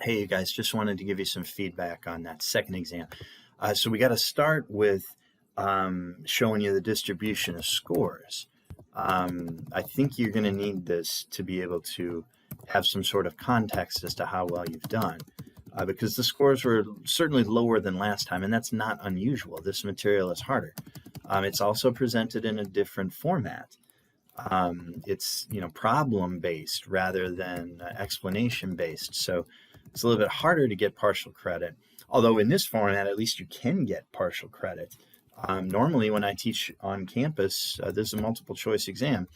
Hey, you guys, just wanted to give you some feedback on that second exam. So we got to start with showing you the distribution of scores. I think you're going to need this to be able to have some sort of context as to how well you've done, because the scores were certainly lower than last time, and that's not unusual. This material is harder. It's also presented in a different format. It's problem based rather than explanation based, so it's a little bit harder to get partial credit, although in this format at least you can get partial credit. Normally when I teach on campus, this is a multiple choice exam,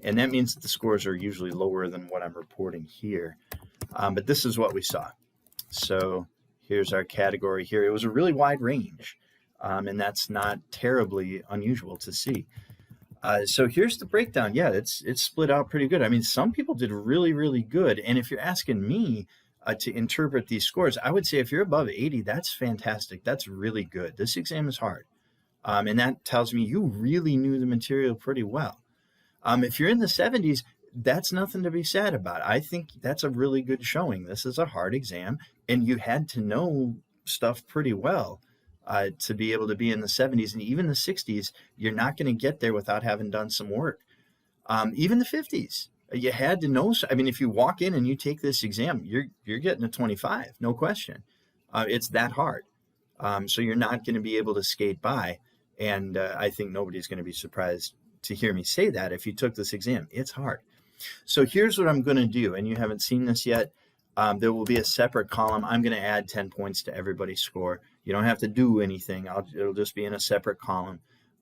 and that means that the scores are usually lower than what I'm reporting here, but this is what we saw. So here's our category here. It was a really wide range, and that's not terribly unusual to see. So here's the breakdown. Yeah, it's split out pretty good. I mean, some people did really, really good. And if you're asking me to interpret these scores, I would say if you're above 80, that's fantastic. That's really good. This exam is hard. And that tells me you really knew the material pretty well. If you're in the 70s, that's nothing to be sad about. I think that's a really good showing. This is a hard exam, and you had to know stuff pretty well. To be able to be in the 70s and even the 60s, you're not going to get there without having done some work. Even the 50s, you had to know. I mean, if you walk in and you take this exam, you're getting a 25, no question. It's that hard. So you're not going to be able to skate by. And I think nobody's going to be surprised to hear me say that if you took this exam. It's hard. So here's what I'm going to do, and you haven't seen this yet. There will be a separate column. I'm going to add 10 points to everybody's score. You don't have to do anything. It'll just be in a separate column.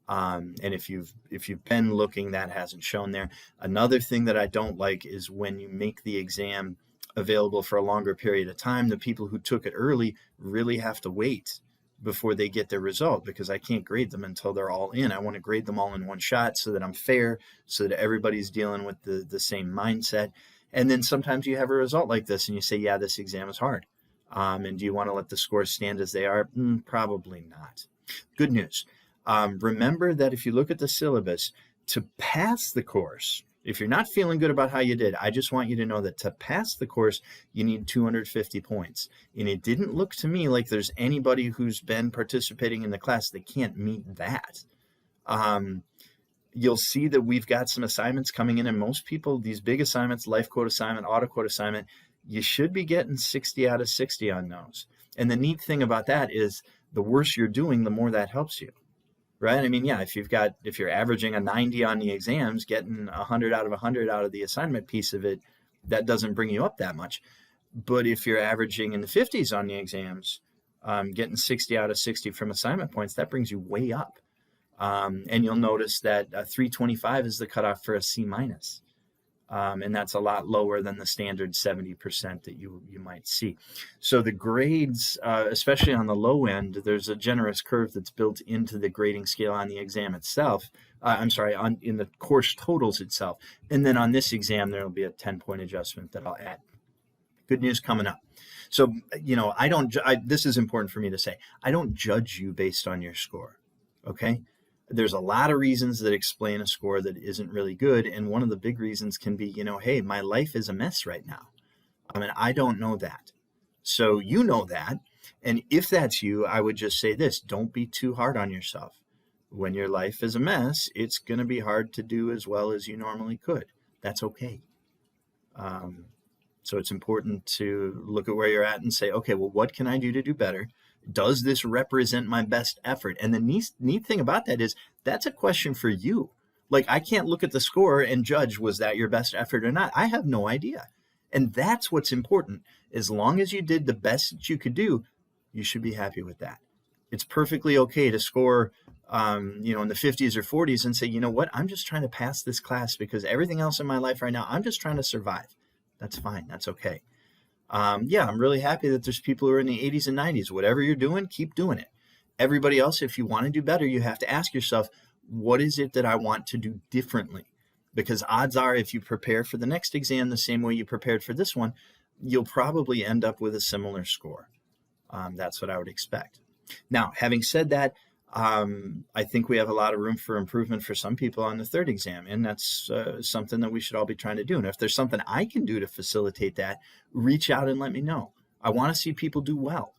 And if you've been looking, that hasn't shown there. Another thing that I don't like is when you make the exam available for a longer period of time, the people who took it early really have to wait before they get their result, because I can't grade them until they're all in. I want to grade them all in one shot so that I'm fair, so that everybody's dealing with the same mindset. And then sometimes you have a result like this and you say, yeah, this exam is hard. And do you want to let the scores stand as they are? Probably not. Good news. Remember that if you look at the syllabus, to pass the course, if you're not feeling good about how you did, I just want you to know that to pass the course, you need 250 points. And it didn't look to me like there's anybody who's been participating in the class that can't meet that. You'll see that we've got some assignments coming in, and most people, these big assignments, life code assignment, auto code assignment, you should be getting 60 out of 60 on those. And the neat thing about that is the worse you're doing, the more that helps you, right? I mean, yeah, if you're averaging a 90 on the exams, getting 100 out of 100 out of the assignment piece of it, that doesn't bring you up that much. But if you're averaging in the 50s on the exams, getting 60 out of 60 from assignment points, that brings you way up. And you'll notice that 325 is the cutoff for a C minus. And that's a lot lower than the standard 70% that you might see. So the grades, especially on the low end, there's a generous curve that's built into the grading scale on the exam itself. In the course totals itself. And then on this exam, there'll be a 10-point adjustment that I'll add. Good news coming up. So, this is important for me to say. I don't judge you based on your score, okay? There's a lot of reasons that explain a score that isn't really good. And one of the big reasons can be, hey, my life is a mess right now. I mean, I don't know that. So you know that. And if that's you, I would just say this: don't be too hard on yourself. When your life is a mess, it's going to be hard to do as well as you normally could. That's okay. So it's important to look at where you're at and say, okay, well, what can I do to do better? Does this represent my best effort? And the neat thing about that is that's a question for you. Like, I can't look at the score and judge, was that your best effort or not? I have no idea. And that's what's important. As long as you did the best that you could do, you should be happy with that. It's perfectly okay to score, in the 50s or 40s and say, you know what, I'm just trying to pass this class because everything else in my life right now, I'm just trying to survive. That's fine. That's okay. I'm really happy that there's people who are in the 80s and 90s. Whatever you're doing, keep doing it. Everybody else, if you want to do better, you have to ask yourself, what is it that I want to do differently? Because odds are, if you prepare for the next exam the same way you prepared for this one, you'll probably end up with a similar score. That's what I would expect. Now, having said that, I think we have a lot of room for improvement for some people on the third exam, and that's something that we should all be trying to do. And if there's something I can do to facilitate that, reach out and let me know. I want to see people do well.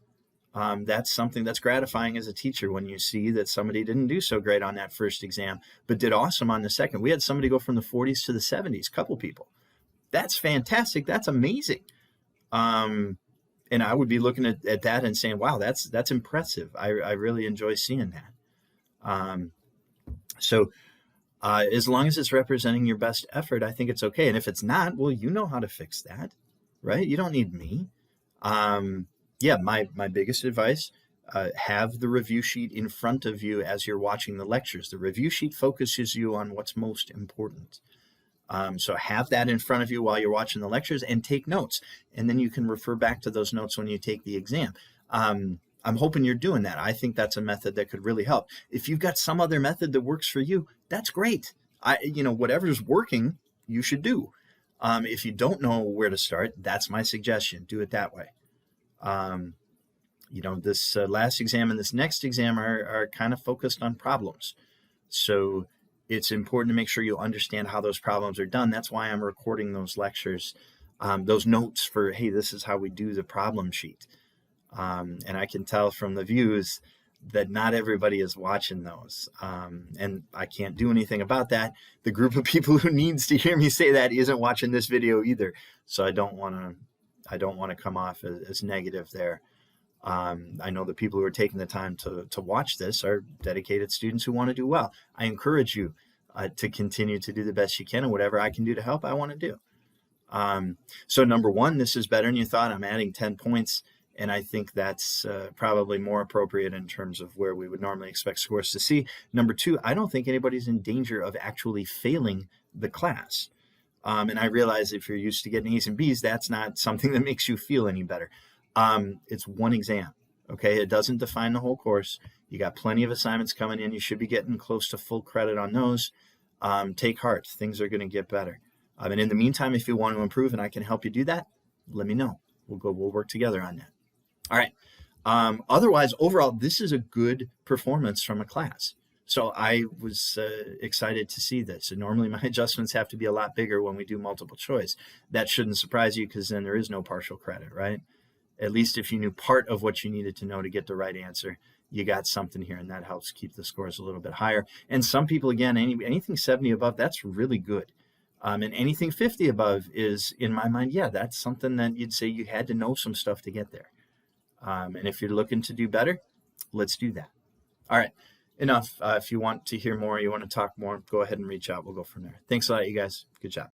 That's something that's gratifying as a teacher when you see that somebody didn't do so great on that first exam, but did awesome on the second. We had somebody go from the 40s to the 70s, couple people. That's fantastic. That's amazing. And I would be looking at that and saying, wow, that's impressive. I really enjoy seeing that. So as long as it's representing your best effort, I think it's okay. And if it's not, well, you know how to fix that, right? You don't need me. Yeah, my biggest advice, have the review sheet in front of you as you're watching the lectures. The review sheet focuses you on what's most important. So have that in front of you while you're watching the lectures and take notes. And then you can refer back to those notes when you take the exam. I'm hoping you're doing that. I think that's a method that could really help. If you've got some other method that works for you, that's great. Whatever's working, you should do. If you don't know where to start, that's my suggestion. Do it that way. This last exam and this next exam are kind of focused on problems. So it's important to make sure you understand how those problems are done. That's why I'm recording those lectures, those notes for, hey, this is how we do the problem sheet. And I can tell from the views that not everybody is watching those. And I can't do anything about that. The group of people who needs to hear me say that isn't watching this video either. So I don't want to come off as negative there. I know the people who are taking the time to watch this are dedicated students who want to do well. I encourage you to continue to do the best you can, and whatever I can do to help, I want to do. So number one, this is better than you thought. I'm adding 10 points. And I think that's probably more appropriate in terms of where we would normally expect scores to see. Number two, I don't think anybody's in danger of actually failing the class. And I realize if you're used to getting A's and B's, that's not something that makes you feel any better. It's one exam, okay? It doesn't define the whole course. You got plenty of assignments coming in. You should be getting close to full credit on those. Take heart. Things are going to get better. And in the meantime, if you want to improve and I can help you do that, let me know. We'll work together on that. All right. Otherwise, overall, this is a good performance from a class. So I was excited to see this. And normally my adjustments have to be a lot bigger when we do multiple choice. That shouldn't surprise you because then there is no partial credit, right? At least if you knew part of what you needed to know to get the right answer, you got something here, and that helps keep the scores a little bit higher. And some people, again, anything 70 above, that's really good. And anything 50 above is, in my mind, yeah, that's something that you'd say you had to know some stuff to get there. And if you're looking to do better, let's do that. All right, enough. If you want to hear more, you want to talk more, go ahead and reach out. We'll go from there. Thanks a lot, you guys. Good job.